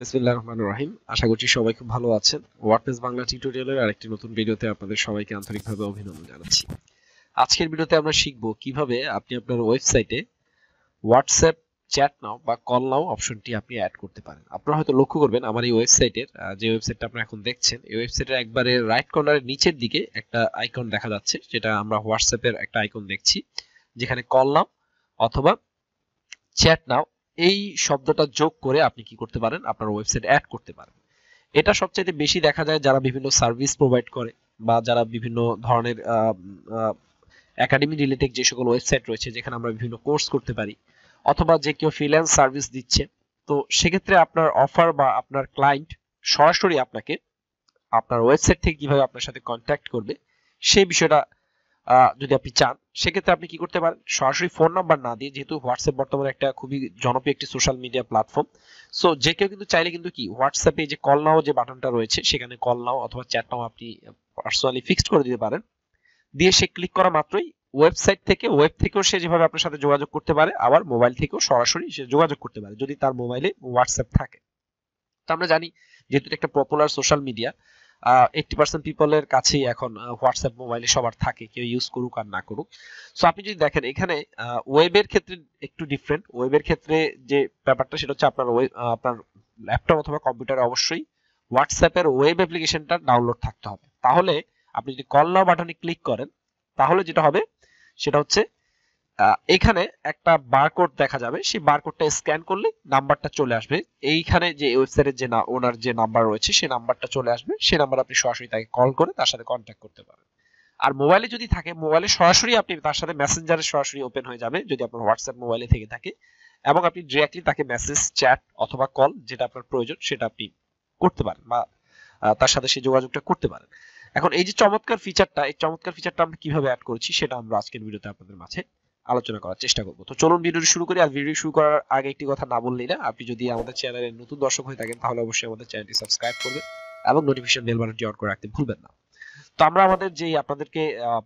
বিসমিল্লাহির রহমানির রহিম। আশা করছি সবাই খুব ভালো আছেন। ওয়ার্ডপ্রেস বাংলা টিউটোরিয়ালের আরেকটি নতুন ভিডিওতে আপনাদের সবাইকে আন্তরিকভাবে অভিনন্দন জানাচ্ছি। আজকের ভিডিওতে আমরা শিখব কিভাবে আপনি আপনার ওয়েবসাইটে হোয়াটসঅ্যাপ চ্যাট নাও বা কল নাও অপশনটি আপনি অ্যাড করতে পারেন। আপনারা হয়তো লক্ষ্য করবেন আমার এই ওয়েবসাইটের যে ওয়েবসাইটটা আপনারা এখন দেখছেন, এই ওয়েবসাইটের একবারে রাইট কর্নারের নিচের দিকে একটা আইকন দেখা যাচ্ছে, যেটা আমরা হোয়াটসঅ্যাপের একটা আইকন দেখছি, যেখানে কল নাও অথবা চ্যাট নাও এই শব্দটা যোগ করে আপনি কি করতে পারেন, আপনার ওয়েবসাইট অ্যাড করতে পারেন। এটা সবচাইতে বেশি দেখা যায় যারা বিভিন্ন সার্ভিস প্রোভাইড করে বা যারা বিভিন্ন ধরনের একাডেমি রিলেটেড যে সকল ওয়েবসাইট রয়েছে যেখানে আমরা বিভিন্ন কোর্স করতে পারি, অথবা যে কেউ ফ্রিল্যান্স সার্ভিস দিচ্ছে। তো সেক্ষেত্রে আপনার অফার বা আপনার ক্লায়েন্ট সরাসরি আপনাকে আপনার ওয়েবসাইট থেকে কিভাবে আপনার সাথে কন্ট্যাক্ট করবে সেই বিষয়টা যদি আপনি চান, সেক্ষেত্রে আপনি কি করতে পারেন, সরাসরি ফোন নাম্বার না দিয়ে, যেহেতু হোয়াটসঅ্যাপ বর্তমানে একটা খুবই জনপ্রিয় একটি সোশ্যাল মিডিয়া প্ল্যাটফর্ম, সো যে কেউ কিন্তু চাইলে কিন্তু কি হোয়াটসঅ্যাপে যে কল নাও যে বাটনটা রয়েছে সেখানে কল নাও অথবা চ্যাট নাও আপনি পার্সোনালি ফিক্সড করে দিতে পারেন। দিয়ে সে ক্লিক করা মাত্রই ওয়েবসাইট থেকে, ওয়েব থেকেও সে যেভাবে আপনার সাথে যোগাযোগ করতে পারে, আবার মোবাইল থেকেও সরাসরি সে যোগাযোগ করতে পারে যদি তার মোবাইলে হোয়াটসঅ্যাপ থাকে। তো আমরা জানি যেহেতু এটা একটা পপুলার সোশ্যাল মিডিয়া, 80% পিপলের কাছেই এখন হোয়াটসঅ্যাপ মোবাইলে সবার থাকে, কেউ ইউজ করুক আর না করুক। সো আপনি যদি দেখেন এখানে ওয়েবের ক্ষেত্রে একটু ডিফারেন্ট। ওয়েবের ক্ষেত্রে যে ব্যাপারটা সেটা হচ্ছে আপনার ল্যাপটপ অথবা কম্পিউটারে অবশ্যই হোয়াটসঅ্যাপের ওয়েব অ্যাপ্লিকেশনটা ডাউনলোড থাকতে হবে। তাহলে আপনি যদি কল নাও বাটনে ক্লিক করেন, তাহলে যেটা হবে সেটা হচ্ছে এখানে একটা বারকোড দেখা যাবে, সেই বারকোডটা স্ক্যান করলে নাম্বারটা চলে আসবে। এইখানে যে ওয়েবসাইটের যে ওনার যে নাম্বার রয়েছে সেই নাম্বারটা চলে আসবে, সেই নাম্বার আপনি সরাসরি তাকে কল করে তার সাথে কন্ট্যাক্ট করতে পারেন। আর মোবাইলে যদি থাকে, মোবাইলে সরাসরি আপনি তার সাথে মেসেঞ্জারে সরাসরি ওপেন হয়ে যাবে যদি আপনার হোয়াটসঅ্যাপ মোবাইলে থেকে থাকে, এবং আপনি ডিরেক্টলি তাকে মেসেজ, চ্যাট অথবা কল যেটা আপনার প্রয়োজন সেটা আপনি করতে পারেন বা তার সাথে সেই যোগাযোগটা করতে পারেন। এখন এই যে চমৎকার ফিচারটা, এই চমৎকার ফিচারটা আমরা কিভাবে অ্যাড করেছি সেটা আমরা আজকের ভিডিওতে আপনাদের মাঝে আলোচনা করার চেষ্টা করব। তো চলুন ভিডিওটি শুরু করি। আর ভিডিও শুরু করার আগে একটি কথা না বললেই না, আপনি যদি আমাদের চ্যানেলের নতুন দর্শক হয়ে থাকেন তাহলে অবশ্যই আমাদের চ্যানেলটি সাবস্ক্রাইব করবেন এবং নোটিফিকেশন বেল বাটনটি অন করে রাখতে ভুলবেন না। তো আমরা আমাদের যেই আপনাদেরকে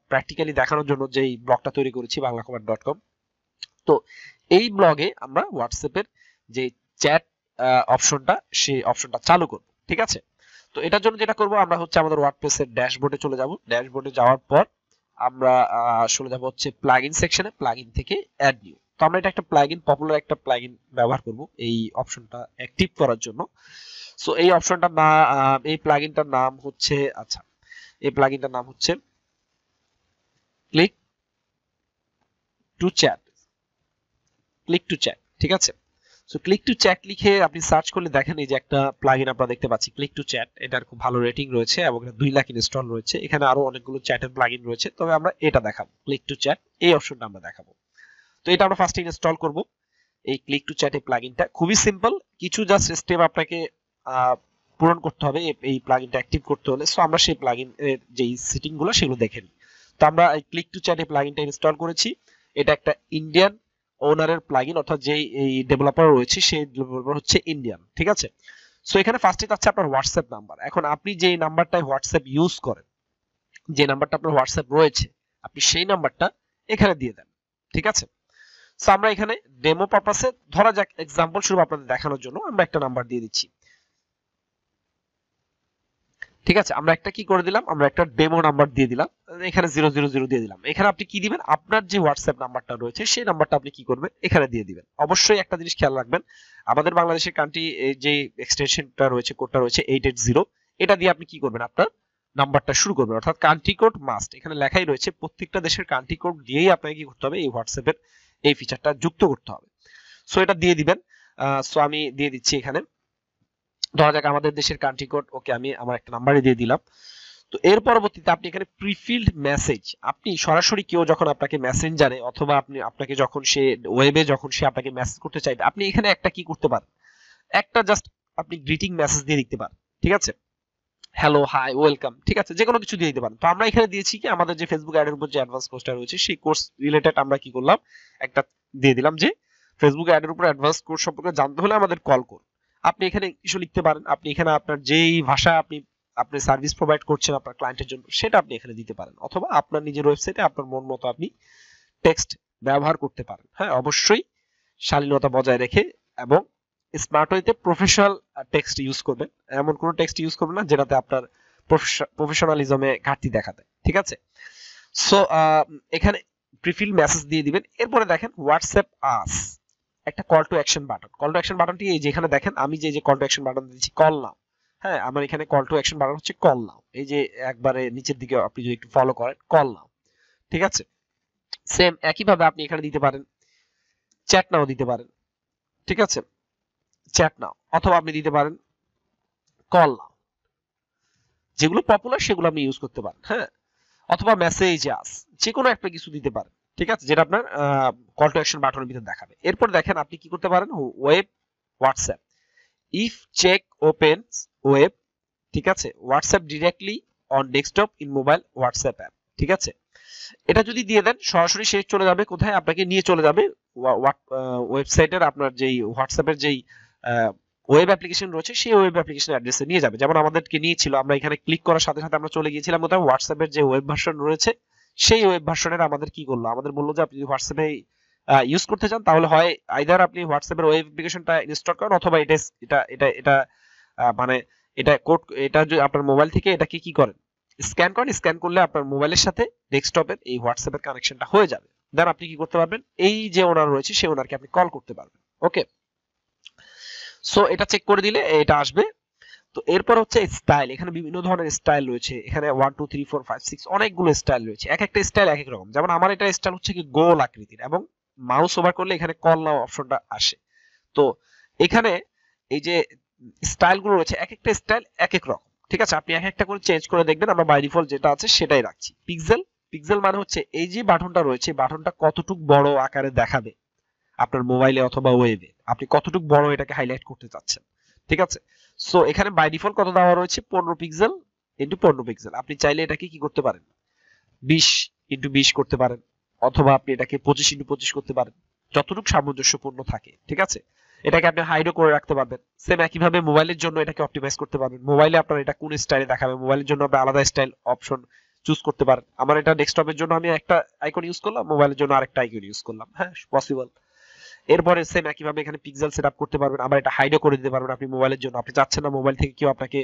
প্র্যাকটিক্যালি দেখানোর জন্য যেই ব্লগটা তৈরি করেছি বাংলাকমান্ড.com, তো এই ব্লগে আমরা হোয়াটসঅ্যাপের যে চ্যাট অপশনটা, সেই অপশনটা চালু করব। ঠিক আছে? তো এটার জন্য যেটা করব, আমরা হচ্ছে আমাদের ওয়ার্ডপ্রেসের ড্যাশবোর্ডে চলে যাব। ড্যাশবোর্ডে যাওয়ার পর আমরা চলে যাব হচ্ছে প্লাগইন সেকশনে, প্লাগইন থেকে অ্যাড নিউ। তো আমরা এটা একটা প্লাগইন, পপুলার একটা প্লাগইন ব্যবহার করব এই অপশনটা অ্যাক্টিভ করার জন্য। সো এই অপশনটার না, এই প্লাগইনটার নাম হচ্ছে, আচ্ছা, এই প্লাগইনটার নাম হচ্ছে click to chat. Click to chat, ঠিক আছে? সো ক্লিক টু চ্যাট লিখে আপনি সার্চ করলে দেখেন এই যে একটা প্লাগইন আমরা দেখতে পাচ্ছি, ক্লিক টু চ্যাট। এটার খুব ভালো রেটিং রয়েছে এবং 2 লাখ ইনস্টল রয়েছে। এখানে আরো অনেকগুলো চ্যাটের প্লাগইন রয়েছে, তবে আমরা এটা দেখাবো, ক্লিক টু চ্যাট এই অপশনটা আমরা দেখাবো। তো এটা আমরা ফার্স্টে ইনস্টল করব, এই ক্লিক টু চ্যাট এই প্লাগইনটা। খুবই সিম্পল, কিছু জাস্ট স্টেপ আপনাকে পূরণ করতে হবে এই প্লাগইনটা অ্যাক্টিভ করতে হলে। সো আমরা সেই প্লাগইন এর যেই সেটিং গুলো সেগুলো দেখে নিই। তো আমরা এই ক্লিক টু চ্যাট এই প্লাগইনটা ইনস্টল করেছি। এটা একটা ইন্ডিয়ান ওনারের প্লাগইন, অর্থাৎ যেই এই ডেভেলপার রয়েছে সেই ডেভেলপার হচ্ছে ইন্ডিয়ান। ঠিক আছে? সো এখানে ফার্স্টে যাচ্ছে আপনার হোয়াটসঅ্যাপ নাম্বার। এখন আপনি যে নাম্বারটায় হোয়াটসঅ্যাপ ইউজ করেন, যে নাম্বারটা আপনার হোয়াটসঅ্যাপ রয়েছে, আপনি সেই নাম্বারটা এখানে দিয়ে দেন। ঠিক আছে? সো আমরা এখানে ডেমো পারপাসে, ধরা যাক এক্সাম্পল স্বরূপ আপনাদের দেখানোর জন্য আমরা একটা নাম্বার দিয়ে দিচ্ছি। ঠিক আছে? আমরা একটা কি করে দিলাম, আমরা একটা ডেমো নাম্বার দিয়ে দিলাম, এখানে 000 দিয়ে দিলাম। এখানে আপনি কি দিবেন, আপনার যে হোয়াটসঅ্যাপ নাম্বারটা রয়েছে সেই নাম্বারটা আপনি কি করবেন, এখানে দিয়ে দিবেন। অবশ্যই একটা জিনিস খেয়াল রাখবেন, আমাদের বাংলাদেশের কান্ট্রি যে এক্সটেনশনটা রয়েছে, কোডটা রয়েছে 880, এটা দিয়ে আপনি কি করবেন, আপনার নাম্বারটা শুরু করবেন। অর্থাৎ কান্ট্রি কোড মাস্ট, এখানে লেখাই রয়েছে প্রত্যেকটা দেশের কান্ট্রি কোড দিয়েই আপনাকে কি করতে হবে, এই হোয়াটসঅ্যাপের এই ফিচারটা যুক্ত করতে হবে। সো এটা দিয়ে দিবেন। সো আমি দিয়ে দিচ্ছি এখানে, ধরা যাক আমাদের দেশের কান্ট্রি কোড, ওকে, আমি আমার একটা নাম্বারই দিয়ে দিলাম। তো এর পরবর্তীতে আপনি এখানে প্রিফিল্ড মেসেজ, আপনি সরাসরি কেউ যখন আপনাকে মেসেঞ্জারে অথবা আপনাকে যখন সে ওয়েবে যখন সে আপনাকে মেসেজ করতে চাইবে, আপনি এখানে একটা কি করতে পারেন, একটা জাস্ট আপনি গ্রিটিং মেসেজ দিয়ে দিতে পারেন। ঠিক আছে? হ্যালো, হাই, ওয়েলকাম, ঠিক আছে, যে কোনো কিছু দিয়ে দিতে পারেন। তো আমরা এখানে দিয়েছি কি, আমাদের যে ফেসবুক অ্যাডের উপর যে অ্যাডভান্স কোর্সটা রয়েছে সেই কোর্স রিলেটেড আমরা কি করলাম, একটা দিয়ে দিলাম যে ফেসবুক অ্যাডের উপর অ্যাডভান্স কোর্স সম্পর্কে জানতে হলে আমাদের কল করুন। আপনি এখানে কিছু লিখতে পারেন, আপনি এখানে আপনার যেই ভাষা আপনি সার্ভিস প্রোভাইড করছেন আপনার ক্লায়েন্টের জন্য সেটা আপনি এখানে দিতে পারেন, অথবা আপনার নিজের ওয়েবসাইটে আপনার মন মতো আপনি টেক্সট ব্যবহার করতে পারেন। হ্যাঁ, অবশ্যই শালীনতা বজায় রেখে এবং স্মার্ট ওয়েতে প্রফেশনাল টেক্সট ইউজ করবেন, এমন কোনো টেক্সট ইউজ করবেন না যেটাতে আপনার প্রফেশনালিজমে ঘাটতি দেখা দেয়, ঠিক আছে। সো এখানে প্রিফিল মেসেজ দিয়ে দিবেন। এরপরে দেখেন হোয়াটসঅ্যাপ আস, একটা call to action button. Call to action বাটনটি এই যেখানে দেখেন আমি যে কল টু অ্যাকশন বাটন দিয়েছি কল নাও, হ্যাঁ আমার এখানে কল টু অ্যাকশন বাটন হচ্ছে কল নাও, এই যে একবারে নিচের দিকে আপনি যদি একটু ফলো করেন কল নাও, ঠিক আছে। সেম একইভাবে আপনি এখানে দিতে পারেন চ্যাট নাও দিতে পারেন, ঠিক আছে, চ্যাট নাও, অথবা আপনি দিতে পারেন কল নাও, যেগুলো পপুলার সেগুলো আপনি ইউজ করতে পারেন, হ্যাঁ, অথবা মেসেজ আস, যে কোনো একটা কিছু দিতে পারেন, ঠিক আছে, যেটা আপনার কল টু অ্যাকশন বাটনের ভিতরে দেখাবে। এরপর দেখেন আপনি কি করতে পারেন web WhatsApp, if check opens web, ঠিক আছে, WhatsApp directly on desktop in mobile WhatsApp app, ঠিক আছে। এটা যদি দিয়ে দেন সরাসরি সে চলে যাবে কোথায়, আপনাকে নিয়ে চলে যাবে ওয়েবসাইটের আপনার যেই হোয়াটসঅ্যাপের যেই ওয়েব অ্যাপ্লিকেশন রয়েছে সেই ওয়েব অ্যাপ্লিকেশন অ্যাড্রেসে নিয়ে যাবে। যেমন আমাদেরকে নিয়েছিল, আমরা এখানে ক্লিক করার সাথে সাথে আমরা চলে গিয়েছিলাম কোথায় হোয়াটসঅ্যাপের যে ওয়েব ভার্সন রয়েছে সেই ওয়েব ভার্সনের আমাদের কি করলো, আমাদের বললো যে আপনি যদি হোয়াটসঅ্যাপে ইউজ করতে চান তাহলে হয় আইদার আপনি হোয়াটসঅ্যাপের ওয়েব অ্যাপ্লিকেশনটা ইনস্টল করেন, অথবা এটা এটা এটা এটা মানে এটা কোড, এটা যদি আপনার মোবাইল থেকে এটাকে কি করেন স্ক্যান করেন, স্ক্যান করলে আপনার মোবাইলের সাথে ডেস্কটপের এই হোয়াটসঅ্যাপের কানেকশনটা হয়ে যাবে। দেন আপনি কি করতে পারবেন, এই যে ওনার রয়েছে সেই ওনারকে আপনি কল করতে পারবেন। ওকে, সো এটা চেক করে দিলে এটা আসবে। তো এরপর হচ্ছে স্টাইল, এখানে বিভিন্ন ধরনের স্টাইল রয়েছে, এখানে 1 2 3 4 5 6 অনেকগুলো স্টাইল রয়েছে, এক একটা স্টাইল এক এক রকম। যেমন আমার এটা স্টাইল হচ্ছে কি গোল আকৃতির, এবং মাউস ওভার করলে এখানে কল নাও অপশনটা আসে। তো এখানে এই যে স্টাইল গুলো রয়েছে এক একটা স্টাইল এক এক রকম, ঠিক আছে, আপনি এক একটা করে চেঞ্জ করে দেখবেন। আমরা বাই ডিফল্ট যেটা আছে সেটাই রাখছি। পিক্সেল, পিক্সেল মানে হচ্ছে এই যে বাটনটা রয়েছে, বাটনটা কতটুকু বড় আকারে দেখাবে আপনার মোবাইলে অথবা ওয়েবে, আপনি কতটুকু বড় এটাকে হাইলাইট করতে চাচ্ছেন, ঠিক আছে। সো এখানে বাই ডিফল্ট কত দেওয়া রয়েছে 15 পিক্সেল ইনটু 15 পিক্সেল। আপনি চাইলে এটাকে কি করতে পারেন 20 ইনটু 20 করতে পারেন, অথবা আপনি এটাকে 25 ইনটু 25 করতে পারেন, যতটুকু সামঞ্জস্যপূর্ণ থাকে, ঠিক আছে। এটাকে আপনি হাইডও করে রাখতে পারবেন। সেম একইভাবে মোবাইলের জন্য এটাকে অপটিমাইজ করতে পারবেন, মোবাইলে আপনার এটা কোন স্টাইলে দেখাবে, মোবাইলের জন্য আপনি আলাদা স্টাইল অপশন চুজ করতে পারেন। আমার এটা ডেস্কটপের জন্য আমি একটা আইকন ইউজ করলাম, মোবাইলের জন্য আরেকটা আইকন ইউজ করলাম, হ্যাঁ পসিবল। এরপরে সেম একইভাবে এখানে পিক্সেল সেটআপ করতে পারবেন, আবার এটা হাইডও করে দিতে পারবেন আপনি মোবাইলের জন্য। আপনি চাচ্ছেন না মোবাইল থেকে কেউ আপনাকে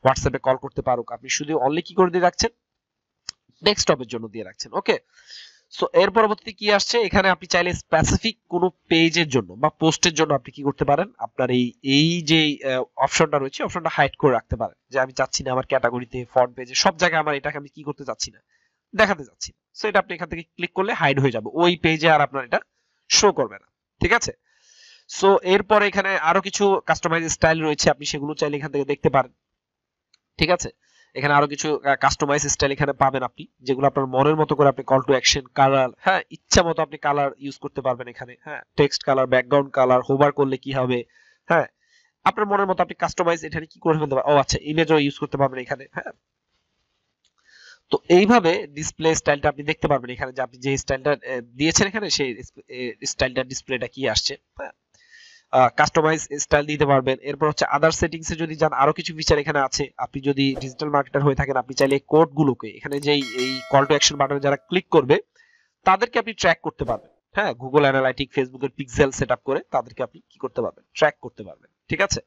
হোয়াটসঅ্যাপে কল করতে পারুক, আপনি শুধু অনলি কি করে দিয়ে রাখছেন ডেস্কটপের জন্য দিয়ে রাখছেন। ওকে, সো এর পরবর্তীতে কি আসছে, এখানে আপনি চাইলে স্পেসিফিক কোনো পেজের জন্য বা পোস্টের জন্য আপনি কি করতে পারেন, আপনার এই যে অপশনটা রয়েছে অপশনটা হাইড করে রাখতে পারেন, যে আমি চাচ্ছি না আমার ক্যাটাগরিতে ফ্রন্ট পেজে সব জায়গায় আমার এটাকে আমি কি করতে চাচ্ছি না, দেখাতে চাচ্ছি না। সো এটা আপনি এখান থেকে ক্লিক করলে হাইড হয়ে যাবে, ওই পেজে আর আপনার এটা শো করবে না, ঠিক আছে। সো এরপরে এখানে আরো কিছু কাস্টমাইজ স্টাইল রয়েছে, আপনি সেগুলো চাইলে এখান থেকে দেখতে পারেন, ঠিক আছে। এখানে আরো কিছু কাস্টমাইজ স্টাইল এখানে পাবেন আপনি, যেগুলো আপনার মনের মতো করে আপনি কল টু অ্যাকশন, কালার, হ্যাঁ ইচ্ছা মতো আপনি কালার ইউজ করতে পারবেন এখানে, হ্যাঁ text colour, background colour, hover করলে কি হবে, হ্যাঁ আপনার মনের মতো আপনি কাস্টমাইজ এখানে কি করে ফেলতে পারেন। ও আচ্ছা, ইমেজও ইউজ করতে পারবেন এখানে, হ্যাঁ। তো এইভাবে ডিসপ্লে স্টাইলটা আপনি দেখতে পারবেন এখানে, যে আপনি যে স্টাইলটা দিয়েছেন এখানে সেই স্টাইলটা ডিসপ্লেটা কি আসছে, হ্যাঁ। কাস্টমাইজ স্টাইল দিতে পারবেন। এরপর হচ্ছে আদার সেটিংস এ যদি যান আরো কিছু ফিচার এখানে আছে। আপনি যদি ডিজিটাল মার্কেটার হয়ে থাকেন আপনি চাইলে কোড গুলোকে এখানে যেই এই কল টু অ্যাকশন বাটনে যারা ক্লিক করবে তাদেরকে আপনি ট্র্যাক করতে পারবেন, হ্যাঁ গুগল অ্যানালাইটিক ফেসবুকের পিক্সেল সেটআপ করে তাদেরকে আপনি কি করতে পারবেন ট্র্যাক করতে পারবেন, ঠিক আছে।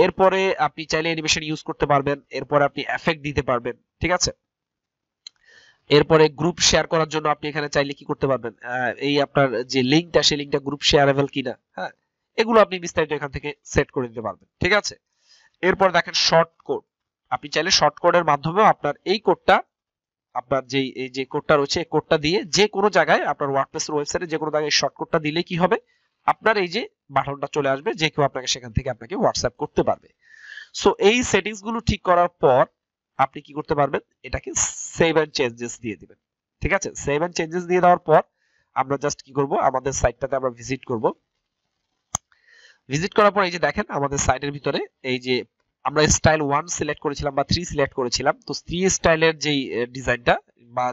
এরপরে আপনি চাইলে অ্যানিমেশন ইউজ করতে পারবেন, এরপরে আপনি এফেক্ট দিতে পারবেন, ঠিক আছে। এরপরে গ্রুপ শেয়ার করার জন্য আপনি এখানে চাইলে কি করতে পারবেন, এই আপনার যে লিংকটা সেই লিংকটা গ্রুপ শেয়ারেবল কিনা, হ্যাঁ এগুলো আপনি বিস্তারিত এখান থেকে সেট করে দিতে পারবেন, ঠিক আছে। এরপর দেখেন শর্ট কোড, আপনি চাইলে শর্ট কোডের মাধ্যমেও আপনার এই কোডটা, আপনার এই যে কোডটা রয়েছে এই কোডটা দিয়ে যে কোনো জায়গায় আপনার ওয়ার্ডপ্রেস ওয়েবসাইটে যে কোনো জায়গায় শর্ট কোডটা দিলে কি হবে, আপনার এই যে বাটনটা চলে আসবে, যে কেউ আপনাকে সেখান থেকে আপনাকে হোয়াটসঅ্যাপ করতে পারবে। সো এই সেটিংস গুলো ঠিক করার পর আপনি কি করতে পারবেন, এটাকে সেভ এন্ড চেঞ্জেস দিয়ে দিবেন, ঠিক আছে। সেভ এন্ড চেঞ্জেস দিয়ে দেওয়ার পর আমরা জাস্ট কি করব, আমাদের সাইটটাতে আমরা ভিজিট করব। ভিজিট করার পর এই যে দেখেন আমাদের সাইটের ভিতরে এই যে আমরা স্টাইল 1 সিলেক্ট করেছিলাম বা 3 সিলেক্ট করেছিলাম, তো 3 স্টাইলের যেই ডিজাইনটা বা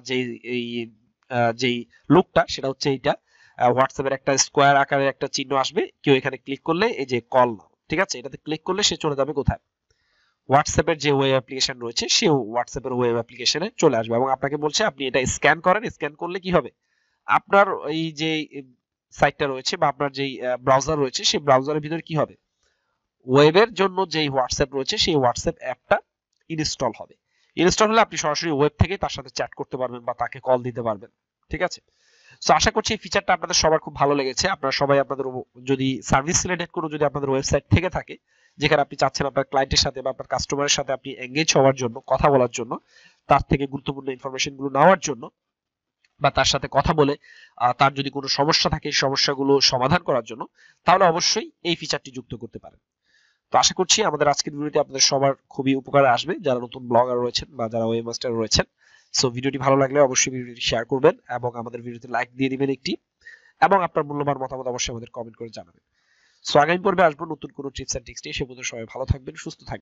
যেই লুকটা সেটা হচ্ছে এইটা। হোয়াটসঅ্যাপের একটা স্কোয়ার আকারের একটা চিহ্ন আসবে, কেউ এখানে ক্লিক করলে এই যে কল নাও, ঠিক আছে, এটাতে ক্লিক করলে সে চলে যাবে কোথায়, হোয়াটসঅ্যাপের যে ওয়েব অ্যাপ্লিকেশন রয়েছে সেই হোয়াটসঅ্যাপের ওয়েব অ্যাপ্লিকেশনে চলে আসবে, এবং আপনাকে বলছে আপনি এটা স্ক্যান করেন, স্ক্যান করলে কি হবে, আপনার এই যে সাইটটা রয়েছে বা আপনার যেই ব্রাউজার রয়েছে সেই ব্রাউজারের ভিতরে কি হবে, ওয়েবের জন্য যেই হোয়াটসঅ্যাপ রয়েছে সেই হোয়াটসঅ্যাপ অ্যাপটা ইনস্টল হবে। ইনস্টল হলে আপনি সরাসরি ওয়েব থেকে তার সাথে চ্যাট করতে পারবেন বা তাকে কল দিতে পারবেন। ঠিক আছে, সো আশা করছি এই ফিচারটা আপনাদের সবার খুব ভালো লেগেছে। আপনারা সবাই আপনাদের যদি সার্ভিস রিলেটেড কোনো যদি আপনাদের ওয়েবসাইট থেকে থাকে যেখানে আপনি চাচ্ছেন আপনার ক্লায়েন্টের সাথে বা আপনার কাস্টমারের সাথে আপনি এঙ্গেজ হওয়ার জন্য, কথা বলার জন্য, তার থেকে গুরুত্বপূর্ণ ইনফরমেশন গুলো নেওয়ার জন্য বা তার সাথে কথা বলে তার যদি কোনো সমস্যা থাকে সেই সমস্যাগুলো সমাধান করার জন্য, তাহলে অবশ্যই এই ফিচারটি যুক্ত করতে পারেন। তো আশা করছি আমাদের আজকের ভিডিওটি আপনাদের সবার খুবই উপকারে আসবে, যারা নতুন ব্লগার রয়েছেন বা যারা ওয়েবমাস্টার রয়েছেন। সো ভিডিওটি ভালো লাগলে অবশ্যই ভিডিওটি শেয়ার করবেন এবং আমাদের ভিডিওতে লাইক দিয়ে দিবেন একটি, এবং আপনার মূল্যবান মতামত অবশ্যই আমাদের কমেন্ট করে জানাবেন। সো আগামী পর্বে আসবো নতুন কোনো টিপস এন্ড ট্রিক্স নিয়ে। সে পর্যন্ত সবাই ভালো থাকবেন, সুস্থ থাকবেন।